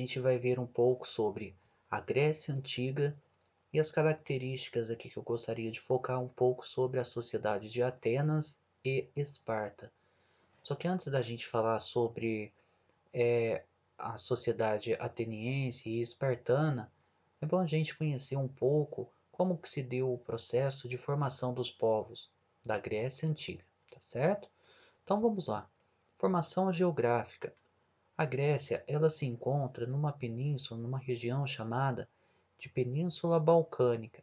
gente vai ver um pouco sobre a Grécia Antiga e as características aqui que eu gostaria de focar um pouco sobre a sociedade de Atenas e Esparta. Só que antes da gente falar sobre a sociedade ateniense e espartana, é bom a gente conhecer um pouco como que se deu o processo de formação dos povos da Grécia Antiga, tá certo? Então vamos lá. Formação geográfica. A Grécia, ela se encontra numa península, numa região chamada de Península Balcânica.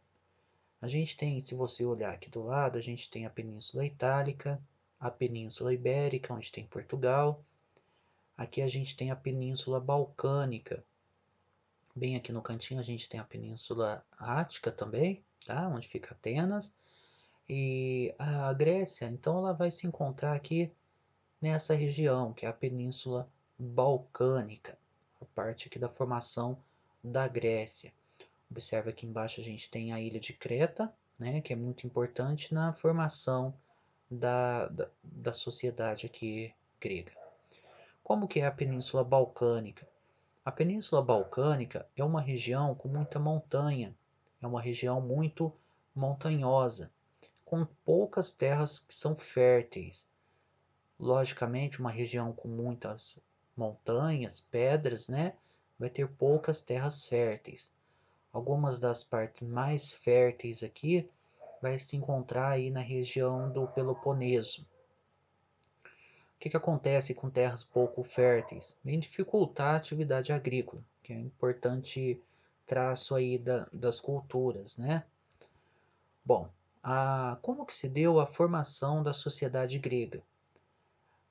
A gente tem, se você olhar aqui do lado, a gente tem a Península Itálica, a Península Ibérica, onde tem Portugal. Aqui a gente tem a Península Balcânica. Bem aqui no cantinho a gente tem a Península Ática também, tá? Onde fica Atenas. E a Grécia, então ela vai se encontrar aqui nessa região, que é a Península Balcânica, a parte aqui da formação da Grécia. Observa aqui embaixo a gente tem a ilha de Creta, né, que é muito importante na formação da sociedade aqui grega. Como que é a Península Balcânica? A Península Balcânica é uma região com muita montanha, é uma região muito montanhosa, com poucas terras que são férteis. Logicamente, uma região com muitas montanhas, pedras, né, vai ter poucas terras férteis. Algumas das partes mais férteis aqui vai se encontrar aí na região do Peloponeso. O que acontece com terras pouco férteis? Vem dificultar a atividade agrícola, que é um importante traço aí das culturas, né? Bom, como que se deu a formação da sociedade grega?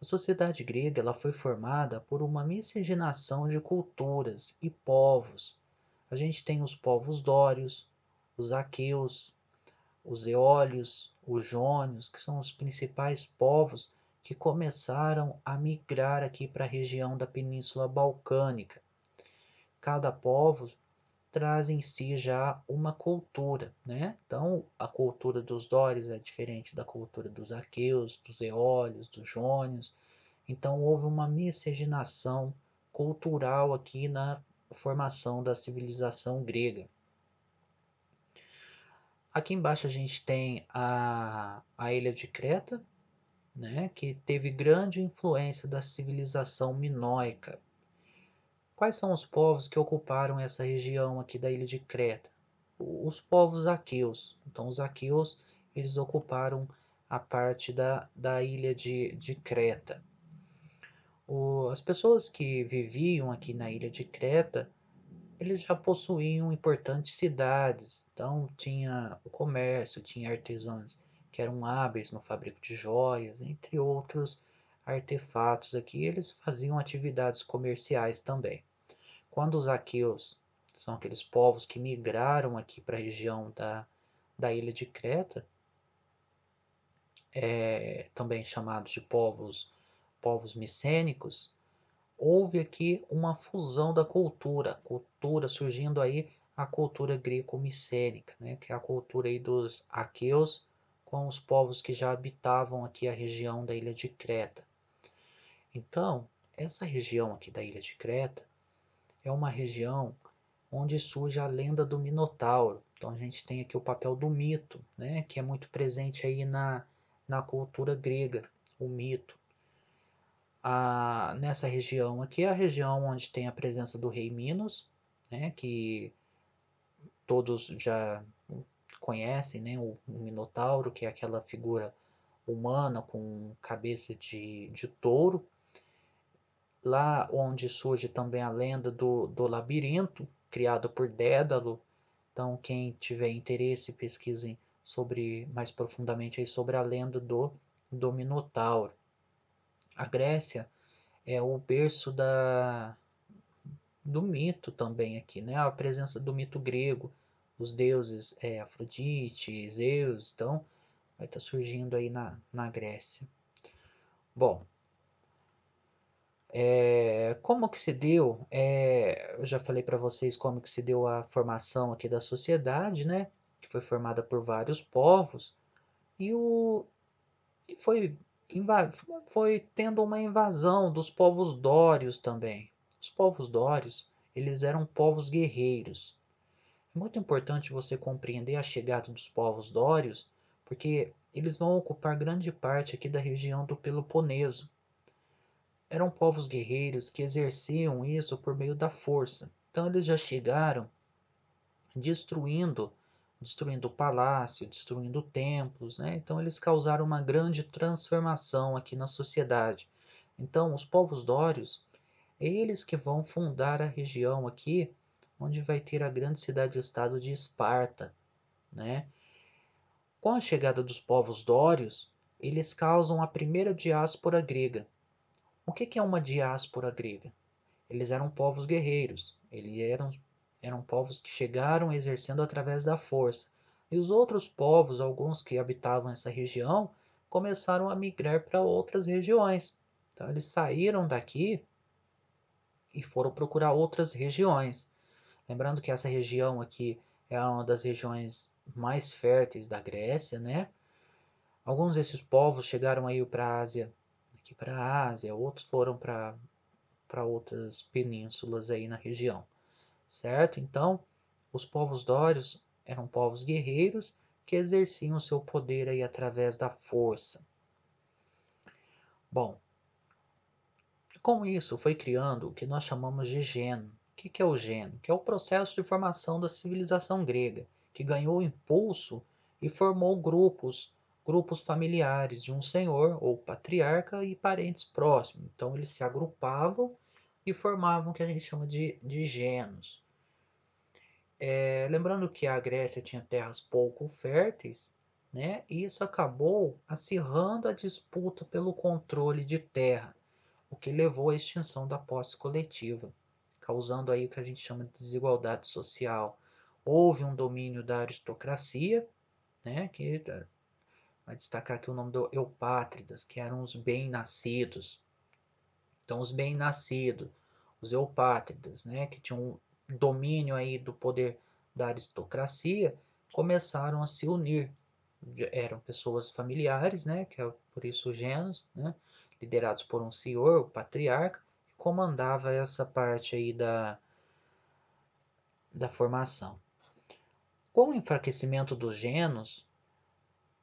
A sociedade grega ela foi formada por uma miscigenação de culturas e povos. A gente tem os povos dórios, os aqueus, os eólios, os jônios, que são os principais povos que começaram a migrar aqui para a região da Península Balcânica. Cada povo traz em si já uma cultura, né? Então, a cultura dos dórios é diferente da cultura dos aqueus, dos eólios, dos jônios. Então, houve uma miscigenação cultural aqui na formação da civilização grega. Aqui embaixo a gente tem a ilha de Creta, né, que teve grande influência da civilização minoica. Quais são os povos que ocuparam essa região aqui da ilha de Creta? Os povos aqueus. Então, os aqueus eles ocuparam a parte da ilha de Creta. As pessoas que viviam aqui na ilha de Creta, eles já possuíam importantes cidades, então tinha o comércio, tinha artesãos que eram hábeis no fabrico de joias, entre outros artefatos aqui, eles faziam atividades comerciais também. Quando os aqueus, são aqueles povos que migraram aqui para a região da ilha de Creta, também chamados de povos micênicos, houve aqui uma fusão da cultura surgindo aí a cultura greco-micênica, né, que é a cultura aí dos aqueus com os povos que já habitavam aqui a região da ilha de Creta. Então, essa região aqui da ilha de Creta é uma região onde surge a lenda do Minotauro. Então a gente tem aqui o papel do mito, né, que é muito presente aí na cultura grega, o mito. Nessa região aqui é a região onde tem a presença do rei Minos, né, que todos já conhecem, né, o Minotauro, que é aquela figura humana com cabeça de touro. Lá onde surge também a lenda do labirinto, criado por Dédalo. Então, quem tiver interesse, pesquisem mais profundamente aí sobre a lenda do Minotauro. A Grécia é o berço do mito também aqui, né? A presença do mito grego, os deuses Afrodite, Zeus, então vai estar surgindo aí na Grécia. Bom, como que se deu? Eu já falei para vocês como que se deu a formação aqui da sociedade, né? Que foi formada por vários povos e, e foi tendo uma invasão dos povos dórios também. Os povos dórios eles eram povos guerreiros. É muito importante você compreender a chegada dos povos dórios, porque eles vão ocupar grande parte aqui da região do Peloponeso. Eram povos guerreiros que exerciam isso por meio da força. Então eles já chegaram destruindo, destruindo o palácio, destruindo templos, né? Então eles causaram uma grande transformação aqui na sociedade. Então os povos dórios, eles que vão fundar a região aqui, onde vai ter a grande cidade-estado de Esparta, né? Com a chegada dos povos dórios, eles causam a primeira diáspora grega. O que é uma diáspora grega? Eles eram povos guerreiros, eram povos que chegaram exercendo através da força. E os outros povos, alguns que habitavam essa região, começaram a migrar para outras regiões. Então eles saíram daqui e foram procurar outras regiões. Lembrando que essa região aqui é uma das regiões mais férteis da Grécia, né? Alguns desses povos chegaram aí para a Ásia, aqui para a Ásia, outros foram para outras penínsulas aí na região, certo? Então, os povos dórios eram povos guerreiros que exerciam seu poder aí através da força. Bom, com isso foi criando o que nós chamamos de gênio. O que é o gênio? Que é o processo de formação da civilização grega, que ganhou impulso e formou grupos familiares de um senhor ou patriarca e parentes próximos. Então eles se agrupavam e formavam o que a gente chama de gênios. Lembrando que a Grécia tinha terras pouco férteis, né? E isso acabou acirrando a disputa pelo controle de terra, o que levou à extinção da posse coletiva, causando aí o que a gente chama de desigualdade social. Houve um domínio da aristocracia, né? Que vai destacar aqui o nome do Eupátridas, que eram os bem-nascidos. Então, os bem-nascidos, os eupátridas, né, que tinham um domínio aí do poder da aristocracia, começaram a se unir. Eram pessoas familiares, né, que é por isso os gênios, né, liderados por um senhor, o patriarca, que comandava essa parte aí da formação. Com o enfraquecimento dos gênios,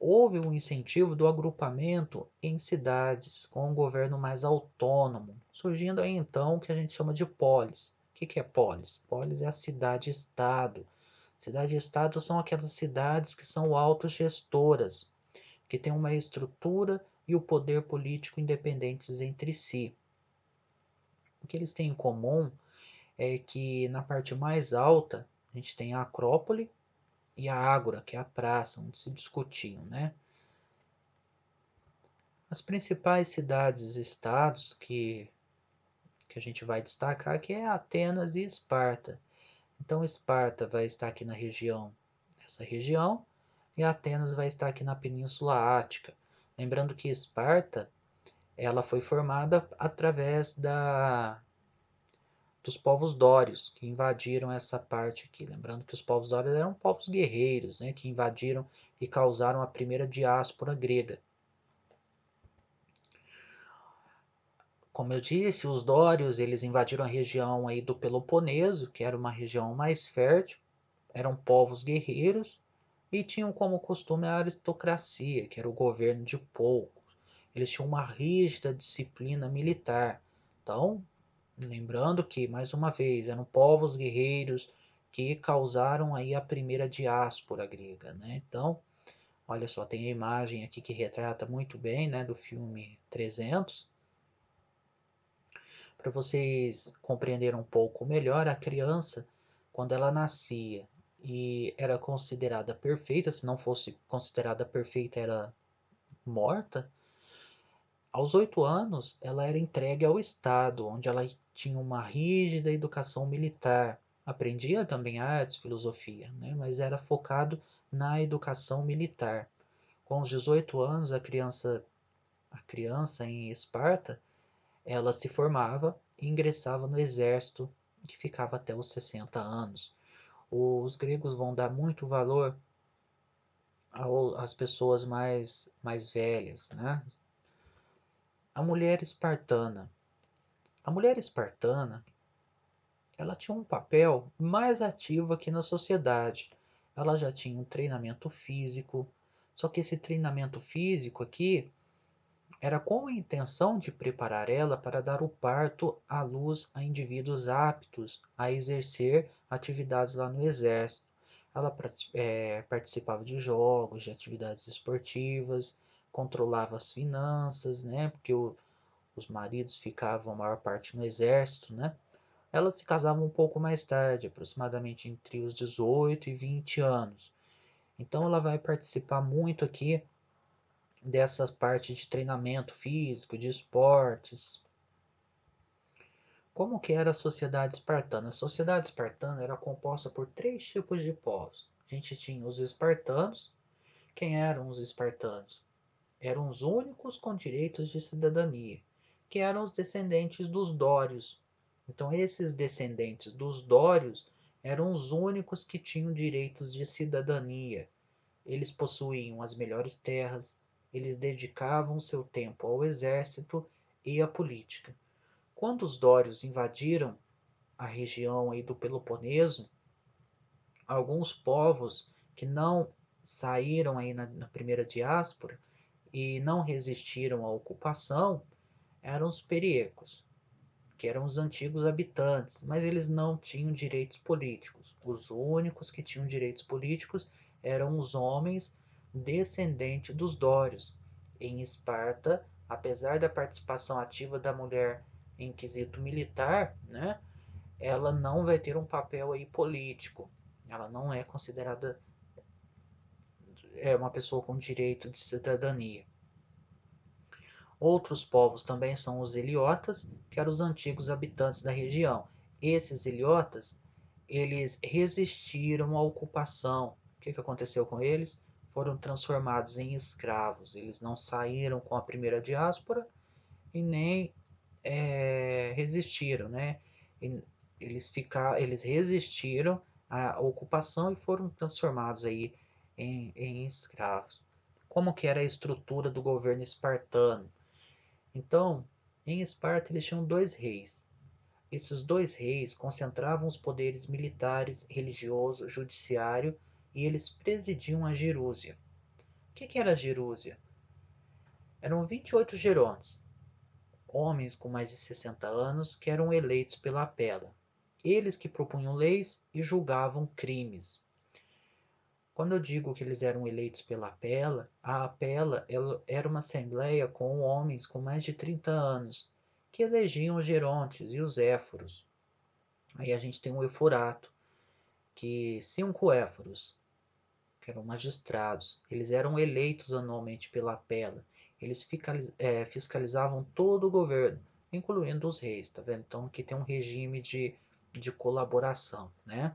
houve um incentivo do agrupamento em cidades com um governo mais autônomo, surgindo aí então o que a gente chama de polis. O que é polis? Polis é a cidade-estado. Cidade-estado são aquelas cidades que são autogestoras, que têm uma estrutura e o poder político independentes entre si. O que eles têm em comum é que na parte mais alta a gente tem a Acrópole e a Ágora, que é a praça onde se discutiam, né? As principais cidades e estados que a gente vai destacar aqui é Atenas e Esparta. Então Esparta vai estar aqui na região, essa região, e Atenas vai estar aqui na Península Ática. Lembrando que Esparta, ela foi formada através dos povos dórios, que invadiram essa parte aqui. Lembrando que os povos dórios eram povos guerreiros, né, que invadiram e causaram a primeira diáspora grega. Como eu disse, os dórios eles invadiram a região aí do Peloponeso, que era uma região mais fértil, eram povos guerreiros e tinham como costume a aristocracia, que era o governo de poucos. Eles tinham uma rígida disciplina militar. Então, lembrando que, mais uma vez, eram povos guerreiros que causaram aí a primeira diáspora grega, né? Então, olha só, tem a imagem aqui que retrata muito bem, né, do filme 300, para vocês compreenderem um pouco melhor, a criança, quando ela nascia e era considerada perfeita, se não fosse considerada perfeita, era morta, aos 8 anos ela era entregue ao Estado, onde ela tinha uma rígida educação militar. Aprendia também artes, filosofia, né? Mas era focado na educação militar. Com os 18 anos, a criança em Esparta, ela se formava e ingressava no exército, que ficava até os 60 anos. Os gregos vão dar muito valor às pessoas mais velhas, né? A mulher espartana. A mulher espartana, ela tinha um papel mais ativo aqui na sociedade. Ela já tinha um treinamento físico, só que esse treinamento físico aqui era com a intenção de preparar ela para dar o parto à luz a indivíduos aptos a exercer atividades lá no exército. Ela participava de jogos, de atividades esportivas, controlava as finanças, né? Porque os maridos ficavam a maior parte no exército, né? Elas se casavam um pouco mais tarde, aproximadamente entre os 18 e 20 anos. Então ela vai participar muito aqui dessas partes de treinamento físico, de esportes. Como que era a sociedade espartana? A sociedade espartana era composta por três tipos de povos. A gente tinha os espartanos. Quem eram os espartanos? Eram os únicos com direitos de cidadania, que eram os descendentes dos dórios. Então, esses descendentes dos dórios eram os únicos que tinham direitos de cidadania. Eles possuíam as melhores terras, eles dedicavam seu tempo ao exército e à política. Quando os dórios invadiram a região aí do Peloponeso, alguns povos que não saíram aí na primeira diáspora e não resistiram à ocupação eram os periecos, que eram os antigos habitantes, mas eles não tinham direitos políticos. Os únicos que tinham direitos políticos eram os homens descendentes dos dórios. Em Esparta, apesar da participação ativa da mulher em quesito militar, né, ela não vai ter um papel aí político. Ela não é considerada uma pessoa com direito de cidadania. Outros povos também são os eliotas, que eram os antigos habitantes da região. Esses eliotas, eles resistiram à ocupação. O que aconteceu com eles? Foram transformados em escravos. Eles não saíram com a primeira diáspora e nem resistiram, né? Eles resistiram à ocupação e foram transformados aí em escravos. Como que era a estrutura do governo espartano? Então, em Esparta eles tinham dois reis. Esses dois reis concentravam os poderes militares, religioso, judiciário e eles presidiam a Gerúsia. O que era a Gerúsia? Eram 28 gerontes, homens com mais de 60 anos que eram eleitos pela Apela. Eles que propunham leis e julgavam crimes. Quando eu digo que eles eram eleitos pela Apela, a Apela era uma assembleia com homens com mais de 30 anos, que elegiam os gerontes e os éforos. Aí a gente tem o eforato, que 5 éforos, que eram magistrados, eles eram eleitos anualmente pela Apela. Eles fiscalizavam todo o governo, incluindo os reis, tá vendo? Então aqui tem um regime de colaboração, né?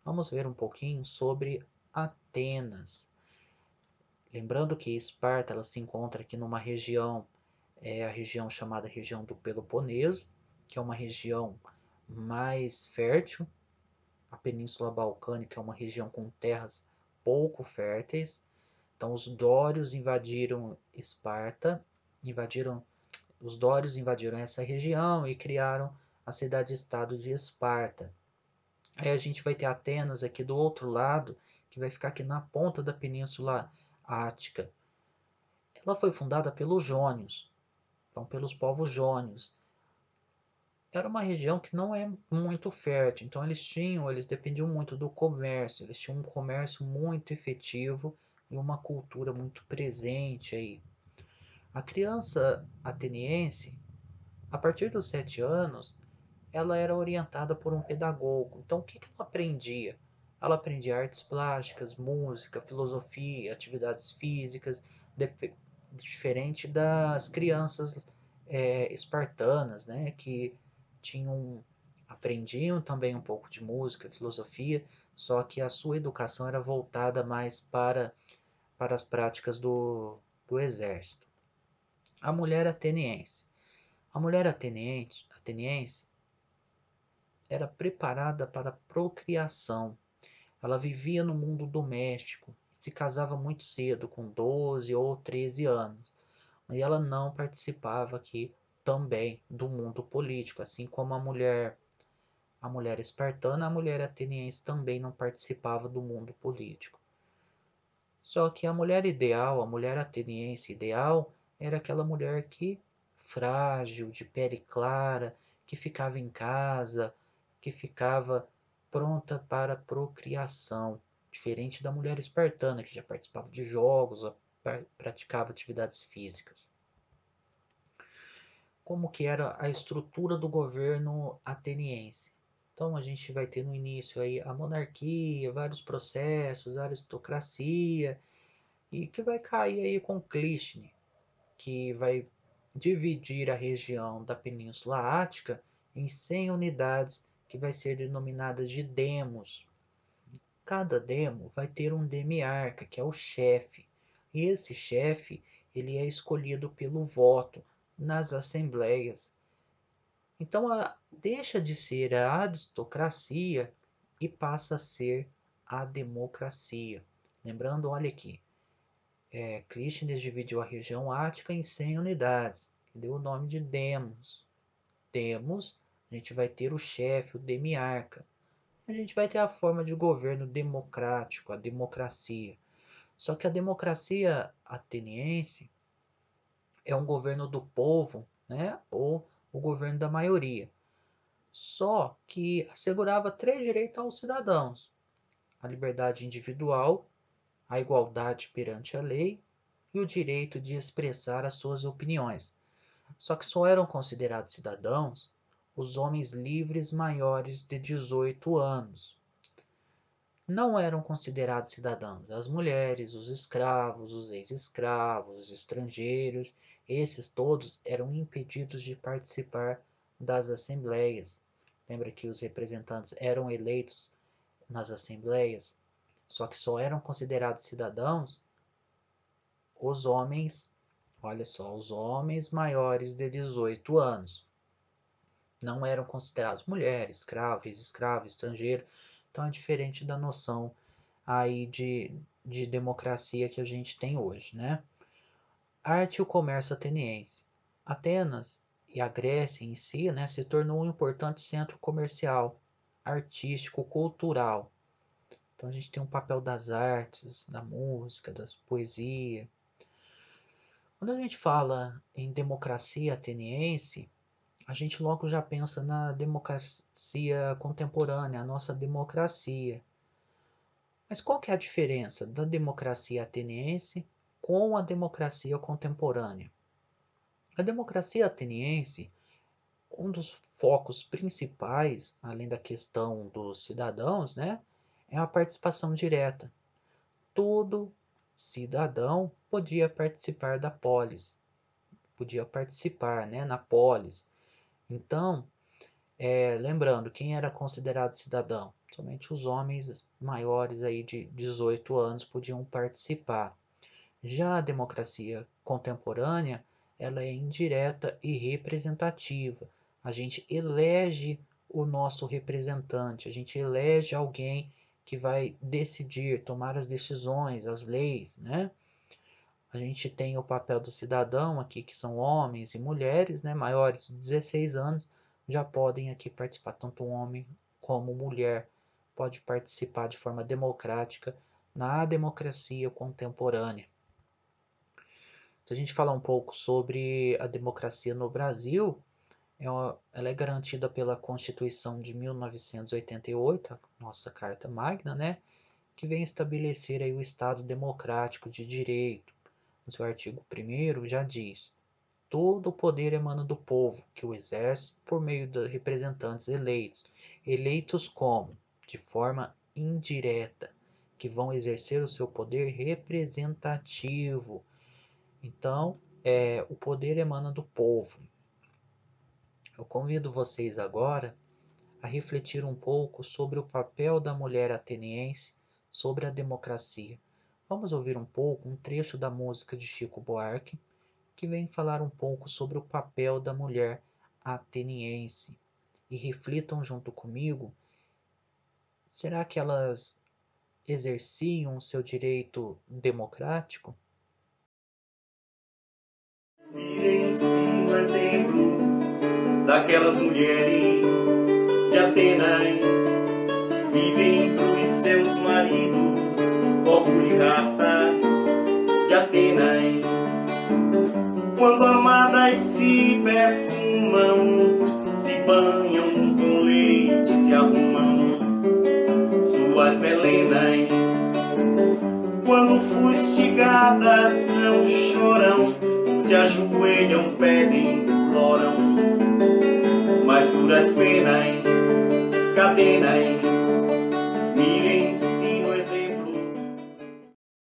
Vamos ver um pouquinho sobre Atenas. Lembrando que Esparta ela se encontra aqui numa região, a região chamada região do Peloponeso, que é uma região mais fértil. A Península Balcânica é uma região com terras pouco férteis. Então os dórios invadiram Esparta, invadiram os dórios invadiram essa região e criaram a cidade-estado de Esparta. Aí a gente vai ter Atenas aqui do outro lado, que vai ficar aqui na ponta da Península Ática. Ela foi fundada pelos jônios, então pelos povos jônios. Era uma região que não é muito fértil, então eles dependiam muito do comércio, eles tinham um comércio muito efetivo e uma cultura muito presente aí. A criança ateniense, a partir dos 7 anos, ela era orientada por um pedagogo. Então o que ela aprendia? Ela aprendia artes plásticas, música, filosofia, atividades físicas, diferente das crianças espartanas, né, que tinham aprendiam também um pouco de música, filosofia, só que a sua educação era voltada mais para as práticas do exército. A mulher ateniense. A mulher ateniense era preparada para a procriação. Ela vivia no mundo doméstico, se casava muito cedo, com 12 ou 13 anos. E ela não participava aqui também do mundo político, assim como a mulher a mulher espartana, a mulher ateniense também não participava do mundo político. Só que a mulher ideal, a mulher ateniense ideal, era aquela mulher que frágil, de pele clara, que ficava em casa, que ficava pronta para a procriação, diferente da mulher espartana, que já participava de jogos, praticava atividades físicas. Como que era a estrutura do governo ateniense? Então a gente vai ter no início aí a monarquia, vários processos, a aristocracia, e que vai cair aí com Clístenes, que vai dividir a região da Península Ática em 100 unidades, que vai ser denominadas de demos. Cada demo vai ter um demiarca, que é o chefe. E esse chefe, ele é escolhido pelo voto nas assembleias. Então, deixa de ser a aristocracia e passa a ser a democracia. Lembrando, olha aqui, Clístenes dividiu a região ática em 100 unidades, que deu o nome de demos. Demos, a gente vai ter o chefe, o demiarca. A gente vai ter a forma de governo democrático, a democracia. Só que a democracia ateniense é um governo do povo, né? Ou o governo da maioria. Só que assegurava três direitos aos cidadãos: a liberdade individual, a igualdade perante a lei e o direito de expressar as suas opiniões. Só que só eram considerados cidadãos os homens livres maiores de 18 anos. Não eram considerados cidadãos as mulheres, os escravos, os ex-escravos, os estrangeiros. Esses todos eram impedidos de participar das assembleias. Lembra que os representantes eram eleitos nas assembleias? Só que só eram considerados cidadãos os homens, olha só, os homens maiores de 18 anos. Não eram considerados mulheres, escravos, ex-escravo, estrangeiro. Então é diferente da noção aí de democracia que a gente tem hoje, né? Arte e o comércio ateniense. Atenas e a Grécia em si, né, se tornou um importante centro comercial, artístico, cultural. Então a gente tem um papel das artes, da música, da poesia. Quando a gente fala em democracia ateniense, a gente logo já pensa na democracia contemporânea, a nossa democracia. Mas qual que é a diferença da democracia ateniense com a democracia contemporânea? A democracia ateniense, um dos focos principais, além da questão dos cidadãos, né, é a participação direta. Todo cidadão podia participar da polis, podia participar, né, na polis. Então, lembrando, quem era considerado cidadão? Somente os homens maiores aí de 18 anos podiam participar. Já a democracia contemporânea, ela é indireta e representativa. A gente elege o nosso representante, a gente elege alguém que vai decidir, tomar as decisões, as leis, né? A gente tem o papel do cidadão aqui, que são homens e mulheres, né, maiores de 16 anos, já podem aqui participar, tanto homem como mulher pode participar de forma democrática na democracia contemporânea. Se a gente falar um pouco sobre a democracia no Brasil, ela é garantida pela Constituição de 1988, a nossa Carta Magna, né, que vem estabelecer aí o Estado democrático de direito. No seu artigo 1º já diz: todo o poder emana do povo, que o exerce por meio de representantes eleitos. Eleitos como? De forma indireta, que vão exercer o seu poder representativo. Então, o poder emana do povo. Eu convido vocês agora a refletir um pouco sobre o papel da mulher ateniense sobre a democracia. Vamos ouvir um pouco um trecho da música de Chico Buarque, que vem falar um pouco sobre o papel da mulher ateniense. E reflitam junto comigo: será que elas exerciam o seu direito democrático? Virem sim o exemplo daquelas mulheres de Atenas vivem pros seus maridos, orgulho e raça de Atenas. Quando amadas se perfumam, se banham com leite, se arrumam suas melenas. Quando fustigadas não choram, se ajoelham, pedem, imploram, mas duras penas, cadenas